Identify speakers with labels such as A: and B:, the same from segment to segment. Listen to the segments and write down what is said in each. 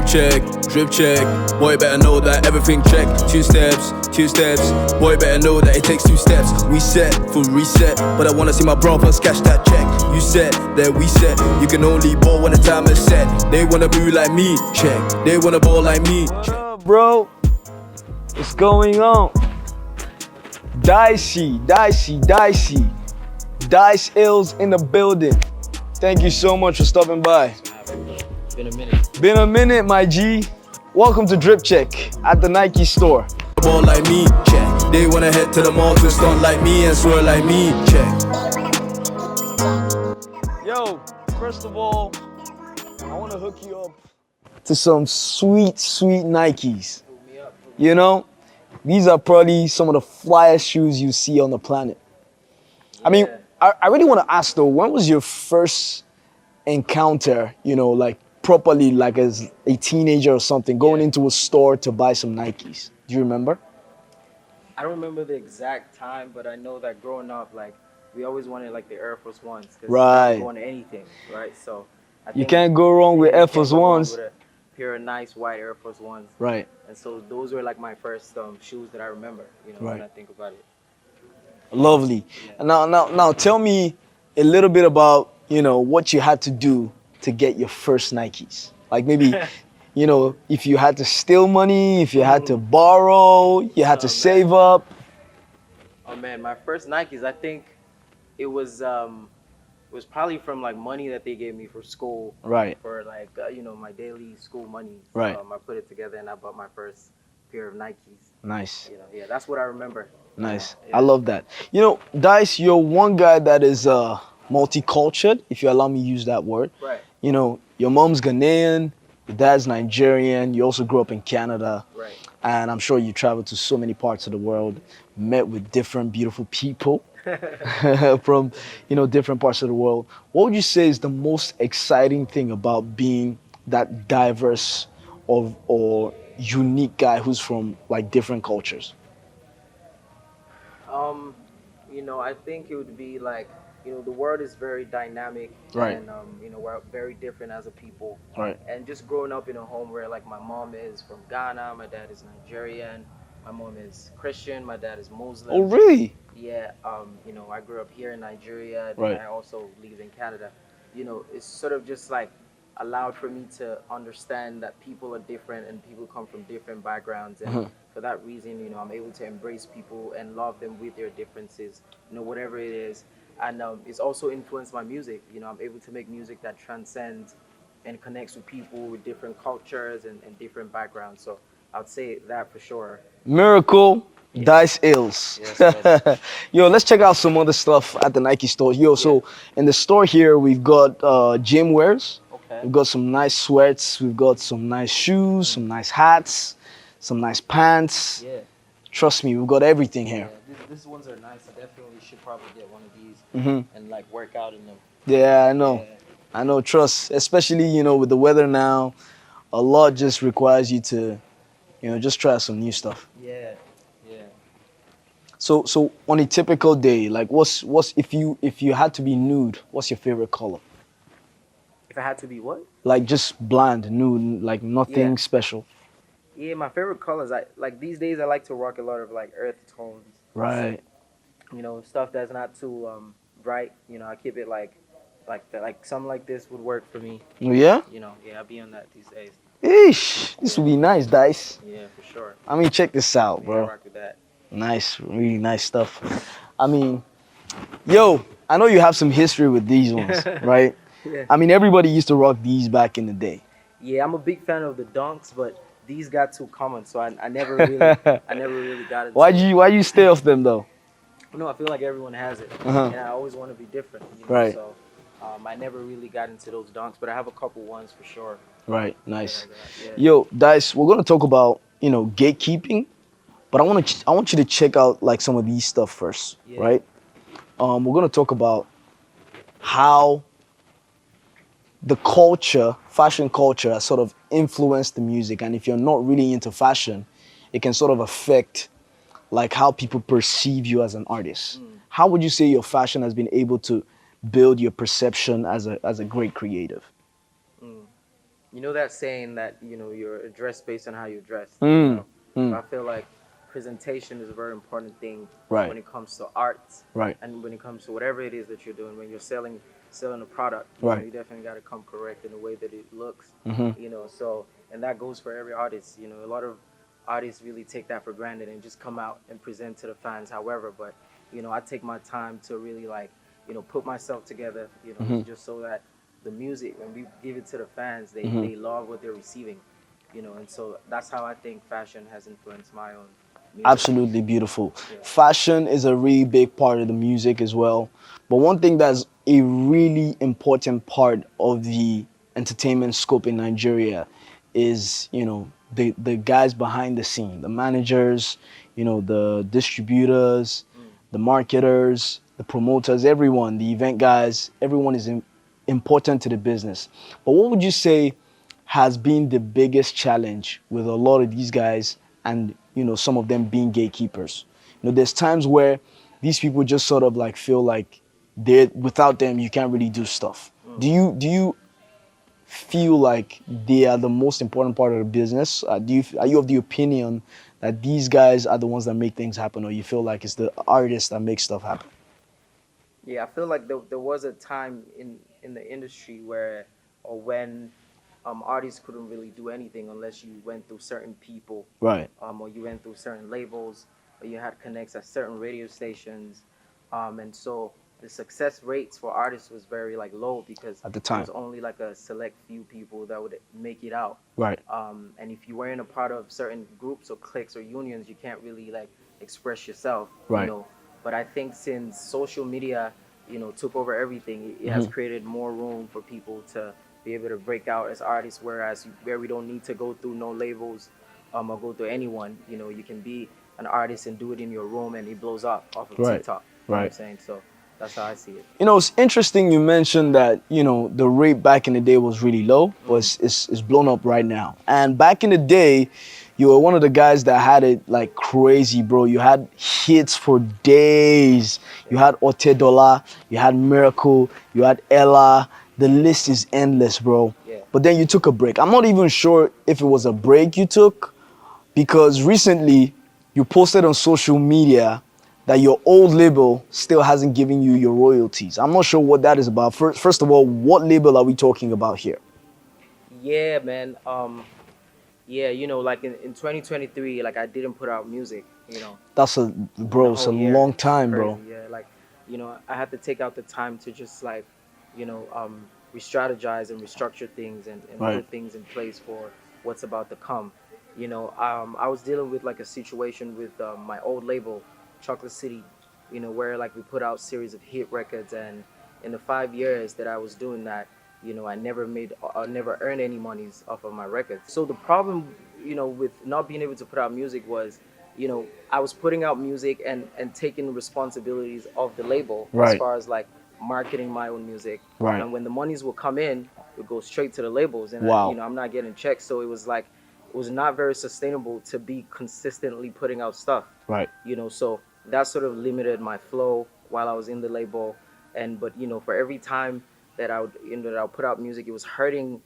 A: drip check. Boy better know that everything check. Two steps. Boy better know that it takes 2 steps. We set for reset, but I wanna see my brothers cash that check. You set, then we set. You can only ball when the time is set. They wanna be like me, check. They wanna ball like me.
B: What up, bro? What's going on? Dicey. Dice Ailes in the building. Thank you so much for stopping by. Been a minute, my G. Welcome to Drip Check at the Nike store.
A: Ball like me, check. They wanna head to the mall to stunt like me and swear like me, check.
B: Yo, first of all, I wanna hook you up to some sweet Nikes. You know, these are probably some of the flyest shoes you see on the planet. I mean, I really want to ask though, when was your first encounter, you know, like properly, like as a teenager or something, going into a store to buy some Nikes? Do you remember?
C: I don't remember the exact time, but I know that growing up, like, we always wanted like the Air Force Ones.
B: Right.
C: You can't go into anything, right? So I
B: You can't go wrong with Air Force Ones.
C: With a pair of nice white Air Force Ones.
B: Right.
C: And so those were like my first shoes that I remember, you know,
B: Right.
C: when I think about it.
B: Lovely. Yeah. Now tell me a little bit about, you know, what you had to do to get your first Nikes. Like maybe, you know, if you had to steal money, if you had to borrow, you had to save up.
C: Oh man, my first Nikes, I think it was probably from like money that they gave me for school.
B: Right.
C: For like, you know, my daily school money.
B: Right.
C: I put it together and I bought my first pair of Nikes.
B: Nice.
C: You know, yeah, that's what I remember.
B: Nice.
C: Yeah.
B: I love that. You know, Dice, you're one guy that is multicultural, if you allow me to use that word.
C: Right.
B: You know, your mom's Ghanaian, your dad's Nigerian, you also grew up in Canada.
C: Right.
B: And I'm sure you traveled to so many parts of the world, met with different beautiful people from, you know, different parts of the world. What would you say is the most exciting thing about being that diverse or unique guy who's from like different cultures?
C: You know, I think it would be like, you know, the world is very dynamic.
B: Right.
C: And, you know, we're very different as a people.
B: Right.
C: And just growing up in a home where like my mom is from Ghana, my dad is Nigerian, my mom is Christian, my dad is Muslim.
B: Oh, really?
C: Yeah. You know, I grew up here in Nigeria and
B: Right.
C: I also live in Canada. You know, it's sort of just like allowed for me to understand that people are different and people come from different backgrounds. And for that reason, you know, I'm able to embrace people and love them with their differences, you know, whatever it is. And it's also influenced my music. You know, I'm able to make music that transcends and connects with people with different cultures and different backgrounds. So I'd say that for sure.
B: Miracle, yeah. Dice Ailes.
C: Yes,
B: Yo, let's check out some other stuff at the Nike store. Yo, so in the store here, we've got gym wears.
C: Okay.
B: We've got some nice sweats. We've got some nice shoes, some nice hats, some nice pants.
C: Yeah.
B: Trust me, we've got everything here.
C: Yeah, these ones are nice. I definitely should probably get one of these and like work out in them.
B: Yeah, I know.
C: Yeah.
B: I know, trust. Especially, you know, with the weather now, a lot just requires you to, you know, just try some new stuff.
C: Yeah.
B: So on a typical day, like what's if you had to be nude, what's your favorite color?
C: If I had to be what?
B: Like just bland, nude, like nothing special.
C: Yeah, my favorite colors, I like these days I like to rock a lot of like earth tones.
B: Right.
C: You know, stuff that's not too bright. You know, I keep it like something like this would work for me.
B: Oh, yeah?
C: You know, yeah, I'll be on that these days.
B: Eesh, this would be nice, Dice.
C: Yeah, for sure.
B: I mean, check this out,
C: Yeah,
B: bro.
C: rock with that.
B: Nice, really nice stuff. I mean, yo, I know you have some history with these ones, right?
C: Yeah.
B: I mean, everybody used to rock these back in the day.
C: Yeah, I'm a big fan of the Dunks, but these got too common, so I never really got it.
B: Why you stay off them though?
C: No, I feel like everyone has it,
B: Uh-huh.
C: and I always want to be different. You know?
B: Right.
C: So I never really got into those Dunks, but I have a couple ones for sure.
B: Right, nice.
C: Yeah.
B: Yo, Dice, we're gonna talk about, you know, gatekeeping, but I want you to check out like some of these stuff first, right? We're gonna talk about how the culture, fashion culture, has sort of influenced the music, and if you're not really into fashion, it can sort of affect like how people perceive you as an artist. How would you say your fashion has been able to build your perception as a great creative?
C: You know that saying that you're dressed based on how you're dressed.
B: Mm,
C: So
B: mm,
C: I feel like presentation is a very important thing
B: right,
C: when it comes to art
B: right,
C: and when it comes to whatever it is that you're doing. When you're selling a product,
B: right.
C: you definitely got to come correct in the way that it looks.
B: Mm-hmm.
C: So and that goes for every artist. A lot of artists really take that for granted and just come out and present to the fans. However, but I take my time to really like put myself together.
B: Mm-hmm.
C: Just so that the music when we give it to the fans,
B: Mm-hmm.
C: they love what they're receiving. And so that's how I think fashion has influenced my own music.
B: Absolutely beautiful.
C: Yeah.
B: Fashion is a really big part of the music as well. But one thing that's a really important part of the entertainment scope in Nigeria is, the guys behind the scene, the managers, the distributors, the marketers, the promoters, everyone, the event guys, everyone is important to the business. But what would you say has been the biggest challenge with a lot of these guys and some of them being gatekeepers? There's times where these people just sort of like feel like they without them you can't really do stuff. Do you feel like they are the most important part of the business? Are you of the opinion that these guys are the ones that make things happen, or you feel like it's the artists that make stuff happen?
C: Yeah, I feel like there was a time in the industry where or when artists couldn't really do anything unless you went through certain people,
B: Right.
C: or you went through certain labels, or you had connects at certain radio stations, and so the success rates for artists was very like low because
B: At the
C: it
B: time.
C: was only like a select few people that would make it out.
B: Right.
C: And if you weren't a part of certain groups or cliques or unions, you can't really like express yourself.
B: Right.
C: But I think since social media, took over everything, it has created more room for people to be able to break out as artists. Whereas where we don't need to go through no labels, or go through anyone, you can be an artist and do it in your room and it blows up off of
B: Right.
C: TikTok. You know what I'm
B: Right.
C: saying? So that's how I see it.
B: It's interesting you mentioned that, the rate back in the day was really low, but it's blown up right now. And back in the day, you were one of the guys that had it like crazy, bro. You had hits for days. You had Otedola, you had Miracle, you had Ella. The list is endless, bro.
C: Yeah.
B: But then you took a break. I'm not even sure if it was a break you took, because recently you posted on social media that your old label still hasn't given you your royalties. I'm not sure what that is about. First of all, what label are we talking about here?
C: Yeah, man. Yeah, like in 2023, like I didn't put out music.
B: That's
C: In the
B: bro, it's a
C: whole year.
B: long time,
C: Crazy,
B: bro.
C: yeah. Like, I had to take out the time to just like, re-strategize and restructure things and
B: Right.
C: put things in place for what's about to come. I was dealing with like a situation with my old label, Chocolate City, where like we put out series of hit records, and in the 5 years that I was doing that, I never earned any monies off of my records. So the problem, with not being able to put out music was, I was putting out music and taking responsibilities of the label as
B: Right.
C: far as like marketing my own music.
B: Right.
C: And when the monies will come in, it would go straight to the labels, and
B: Wow.
C: I'm not getting checks. So it was not very sustainable to be consistently putting out stuff.
B: Right.
C: So that sort of limited my flow while I was in the label. But for every time that I would that I would put out music, it was hurting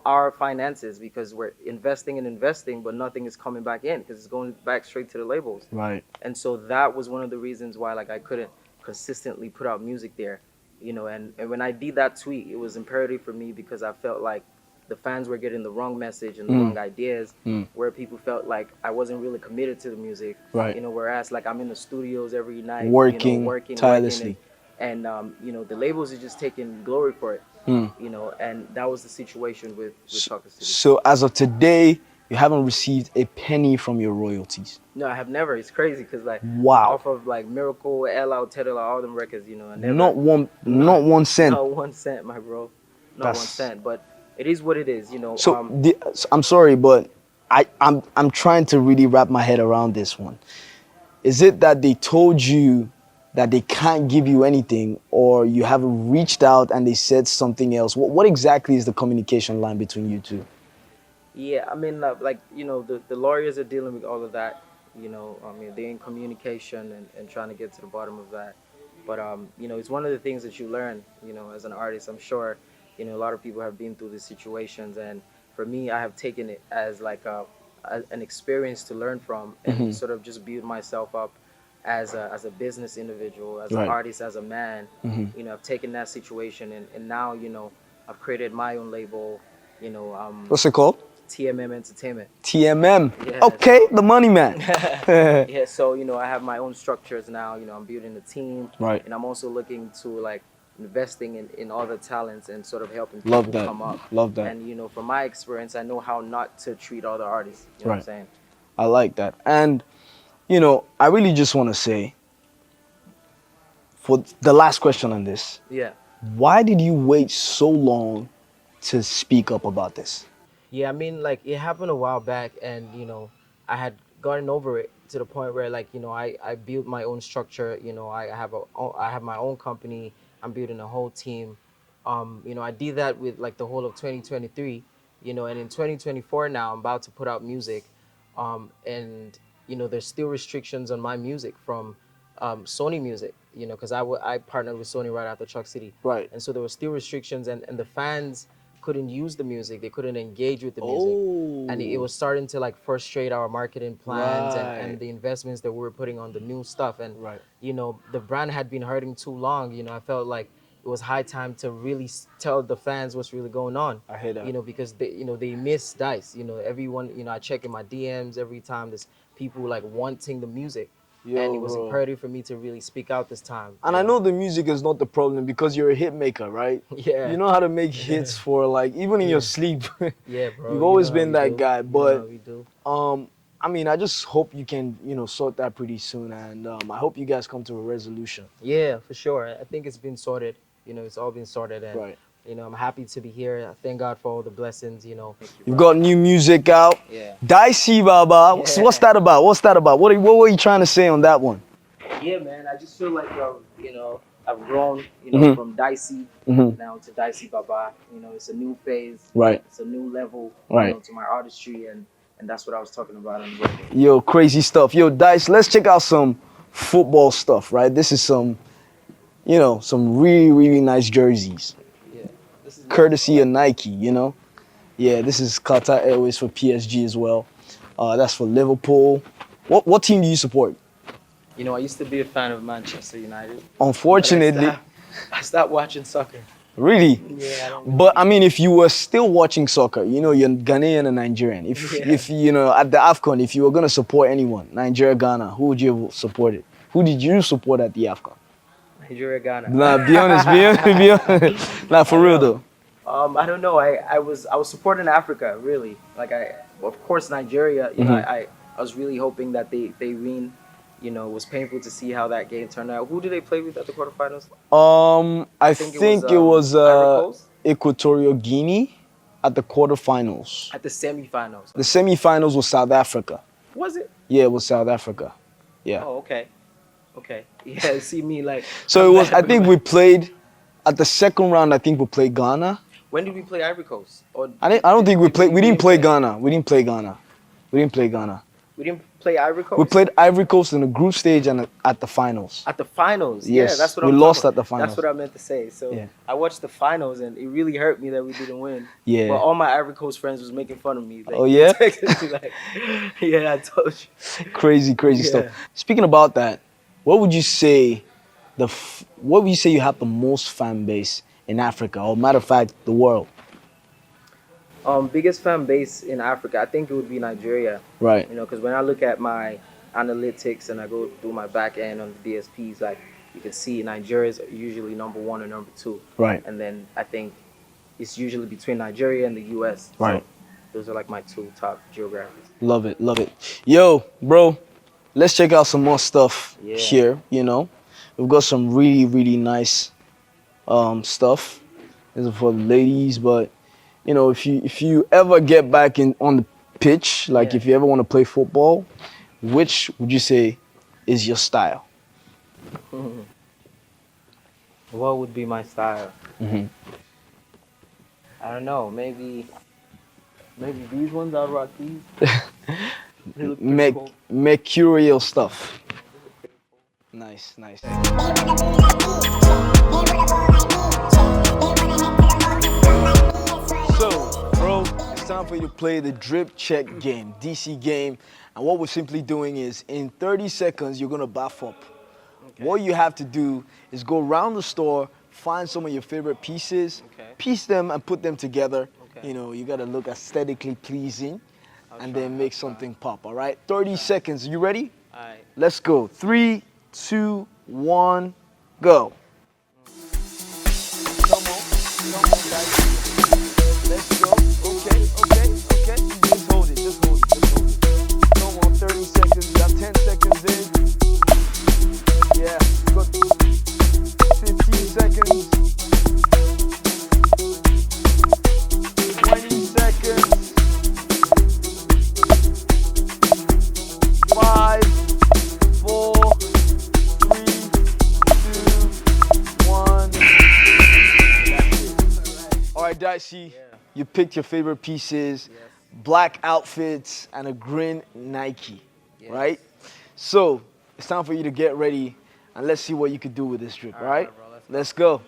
C: our finances because we're investing and investing, but nothing is coming back in because it's going back straight to the labels.
B: Right.
C: And so that was one of the reasons why like I couldn't consistently put out music there. And when I did that tweet, it was imperative for me because I felt like the fans were getting the wrong message and the wrong ideas, where people felt like I wasn't really committed to the music.
B: Right.
C: Whereas like I'm in the studios every night,
B: Working tirelessly.
C: and the labels are just taking glory for it. And that was the situation with Chocolate City.
B: So as of today, you haven't received a penny from your royalties.
C: No, I have never. It's crazy because like
B: Wow.
C: off of like Miracle, Ella, Tedela, all them records, I never.
B: Not one cent.
C: Not 1 cent, my bro. Not
B: That's-
C: 1 cent. But it is what it is.
B: So I'm sorry, but I'm trying to really wrap my head around this one. Is it that they told you that they can't give you anything, or you haven't reached out and they said something else? What exactly is the communication line between you two?
C: Yeah, I mean, like, the lawyers are dealing with all of that. They're in communication and trying to get to the bottom of that. But, it's one of the things that you learn, as an artist. I'm sure, a lot of people have been through these situations. And for me, I have taken it as like an experience to learn from and sort of just build myself up as a business individual, as an
B: Right.
C: artist, as a man. I've taken that situation and now I've created my own label.
B: What's it called?
C: TMM Entertainment.
B: TMM.
C: Yeah,
B: Okay,
C: so-
B: the money man.
C: Yeah, so I have my own structures now. I'm building a team,
B: Right.
C: and I'm also looking to like investing in other talents and sort of helping people
B: Love that.
C: come up.
B: Love that.
C: And from my experience, I know how not to treat other artists. You know what I'm
B: Right.
C: saying?
B: I like that. And, I really just want to say, for the last question on this,
C: Yeah.
B: why did you wait so long to speak up about this?
C: Yeah, I mean, like it happened a while back, and I had gotten over it to the point where, like, I built my own structure. I have my own company. I'm building a whole team. I did that with like the whole of 2023. And in 2024 now, I'm about to put out music, and there's still restrictions on my music from Sony Music. Because I partnered with Sony right after Chuck City.
B: Right.
C: And so there were still restrictions, and the fans couldn't use the music. They couldn't engage with the music.
B: Oh.
C: And it was starting to like frustrate our marketing plans
B: Right.
C: and the investments that we were putting on the new stuff. And,
B: Right.
C: the brand had been hurting too long. I felt like it was high time to really tell the fans what's really going on.
B: I hear that.
C: Because they miss Dice. Everyone, I check in my DMs every time there's people like wanting the music.
B: Yo,
C: and it was
B: bro.
C: imperative for me to really speak out this time.
B: And I know the music is not the problem because you're a hit maker, right?
C: Yeah.
B: You know how to make hits for like even in your sleep.
C: Yeah, bro.
B: You've always
C: how
B: been
C: we
B: that
C: do.
B: guy,
C: You know
B: but
C: how we do.
B: I mean, I just hope you can, sort that pretty soon, and I hope you guys come to a resolution.
C: Yeah, for sure. I think it's been sorted. It's all been sorted, and
B: Right.
C: I'm happy to be here. I thank God for all the blessings.
B: You've got new music out.
C: Yeah.
B: Dicey Baba. What's that about? What's that about? What were you trying to say on that one?
C: Yeah, man. I just feel like I've grown,
B: Mhm.
C: from Dicey
B: Mhm.
C: now to Dicey Baba. It's a new phase.
B: Right.
C: It's a new level.
B: Right.
C: To my artistry, and that's what I was talking about on the record.
B: Yo, crazy stuff. Yo, Dice, let's check out some football stuff, right? This is some really, really nice jerseys.
C: Yeah. This is
B: Courtesy of Nike, Yeah, this is Qatar Airways for PSG as well. That's for Liverpool. What team do you support?
C: I used to be a fan of Manchester United.
B: Unfortunately,
C: But I stopped watching soccer.
B: really.
C: Yeah, I don't
B: But I mean, if you were still watching soccer, you're Ghanaian and Nigerian. If at the AFCON, if you were gonna support anyone, Nigeria, Ghana, who would you have supported? Who did you support at the AFCON?
C: Nigeria, Ghana.
B: Nah, be honest, be honest. Nah, for real though.
C: I don't know. I was supporting Africa, really. Like of course Nigeria. I was really hoping that they win. It was painful to see how that game turned out. Who did they play with at the quarterfinals?
B: I think it was
C: Ivory Coast?
B: Equatorial Guinea at the quarterfinals.
C: At the semifinals.
B: The semifinals was South Africa.
C: Was it?
B: Yeah, it was South Africa. Yeah.
C: Oh, okay. Okay. Yeah. See me like.
B: So it was. I think we played at the second round. I think we played Ghana.
C: When did we play Ivory Coast? Or
B: I don't think we played. We didn't play
C: play-
B: Ghana. We didn't play Ghana. We didn't play Ghana.
C: We didn't play Ivory Coast.
B: We played Ivory Coast in the group stage and at the finals.
C: At the finals.
B: Yes,
C: Yeah, that's what
B: we
C: I'm
B: lost
C: talking
B: at the
C: about.
B: finals.
C: That's what I meant to say. So
B: Yeah.
C: I watched the finals, and it really hurt me that we didn't win.
B: Yeah.
C: But all my Ivory Coast friends was making fun of me. Like,
B: Oh, yeah?
C: like, yeah, I told you.
B: Crazy
C: Yeah.
B: stuff. Speaking about that, what would you say you have the most fan base in Africa, or matter of fact, the world?
C: Biggest fan base in Africa, I think it would be Nigeria.
B: Right.
C: Because when I look at my analytics and I go through my back end on the DSPs, like you can see Nigeria is usually number one or number two.
B: Right.
C: And then I think it's usually between Nigeria and the US.
B: Right.
C: So those are like my two top geographies.
B: Love it. Yo, bro, let's check out some more stuff
C: Yeah.
B: here. We've got some really, really nice stuff. This is for the ladies, but if you ever get back on the pitch, like
C: Yeah.
B: if you ever want to play football, which would you say is your style?
C: What would be my style?
B: Mhm.
C: I don't know. Maybe these ones. I'll rock these. They look pretty cool.
B: Mercurial stuff. Nice. So, bro, it's it's time for you to play the drip check game, DC game. And what we're simply doing is in 30 seconds, you're gonna bath up. What you have to do is go around the store, find some of your favorite pieces, piece them and put them together. You know, you gotta look aesthetically pleasing and then make something pop, all right? 30 seconds, you ready?
C: All right.
B: Let's go. 3, 2, 1, go. Come on, guys. Let's go. Okay. Just hold it. Come on, 30 seconds. You got 10 seconds in. Yeah, good. 15 seconds. 20 seconds. 5, 4, 3, 2, 1. All right, Dicey, you picked your favorite pieces, black outfits, and a green Nike, right? So it's time for you to get ready, and let's see what you could do with this drip, all right? Let's go.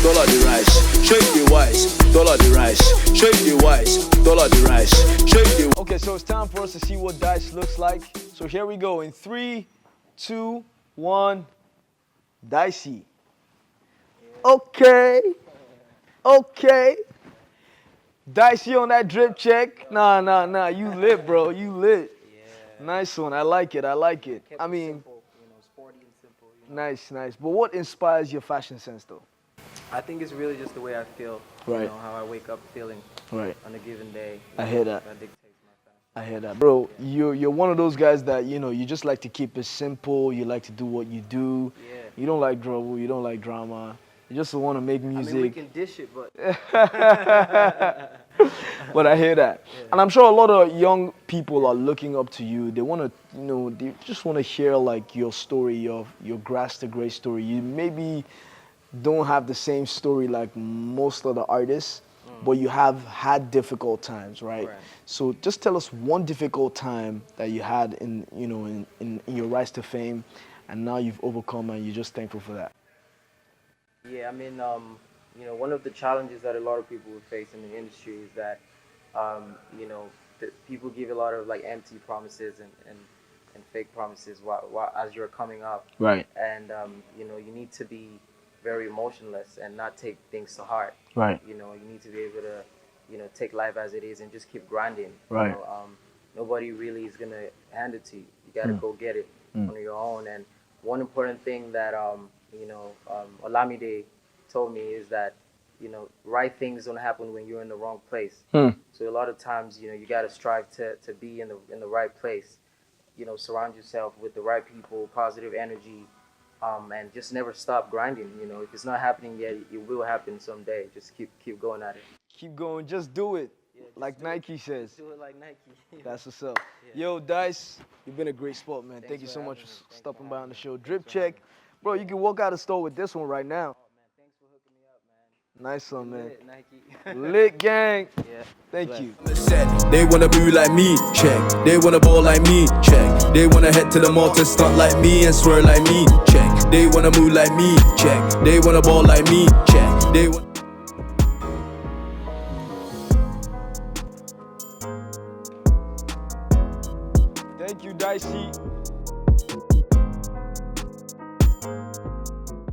A: Dollar the rice, shake the wise. Dollar the rice, shake the wise. Dollar the rice, shake the.
B: Okay, so it's time for us to see what Dice looks like. So here we go in 3, 2, 1. Dicey. Okay. Dicey on that drip check. Nah. You lit, bro. You lit. Nice one. I like it. I mean,
C: Simple, sporty and simple.
B: nice. But what inspires your fashion sense, though?
C: I think it's really just the way I feel.
B: Right.
C: You know, how I wake up feeling
B: Right.
C: on a given day.
B: I hear that.
C: That dictates my fashion.
B: I hear that, bro. You're one of those guys that you just like to keep it simple. You like to do what you do.
C: Yeah.
B: You don't like trouble. You don't like drama. You just want to make music.
C: I mean, we can dish it, but
B: But I hear that. And I'm sure a lot of young people are looking up to you. They want to, they just want to hear like your story, your grass to grace story. You maybe don't have the same story like most of the artists, but you have had difficult times, right? So just tell us one difficult time that you had in your rise to fame, and now you've overcome and you're just thankful for that.
C: yeah, I mean, one of the challenges that a lot of people would face in the industry is that, people give a lot of like empty promises and fake promises while as you're coming up.
B: Right.
C: And, you need to be very emotionless and not take things to heart.
B: Right.
C: You need to be able to, take life as it is and just keep grinding.
B: Right.
C: Nobody really is going to hand it to you. You got to go get it on your own. And one important thing that, Olamide told me is that, right things don't happen when you're in the wrong place. So a lot of times, you got to strive to be in the right place. Surround yourself with the right people, positive energy, and just never stop grinding. If it's not happening yet, it will happen someday. Just keep going at it.
B: Keep going, just do it.
C: Just
B: Like Nike says.
C: Do it like Nike.
B: That's what's up. Yo, Dice, you've been a great sport, man. Thank you so much for stopping by on the show. Drip check. Bro, you can walk out of the store with this one right now.
C: Oh, man, thanks for hooking me up, man.
B: Nice one, man.
C: Lit, Nike.
B: Lit gang.
C: Yeah.
B: Thank you.
A: They wanna move like me, check. They wanna ball like me, check. They wanna head to the mall to stunt like me and swear like me, check. They wanna move like me, check. They wanna ball like me, check. They want.
B: Thank you, Dicey.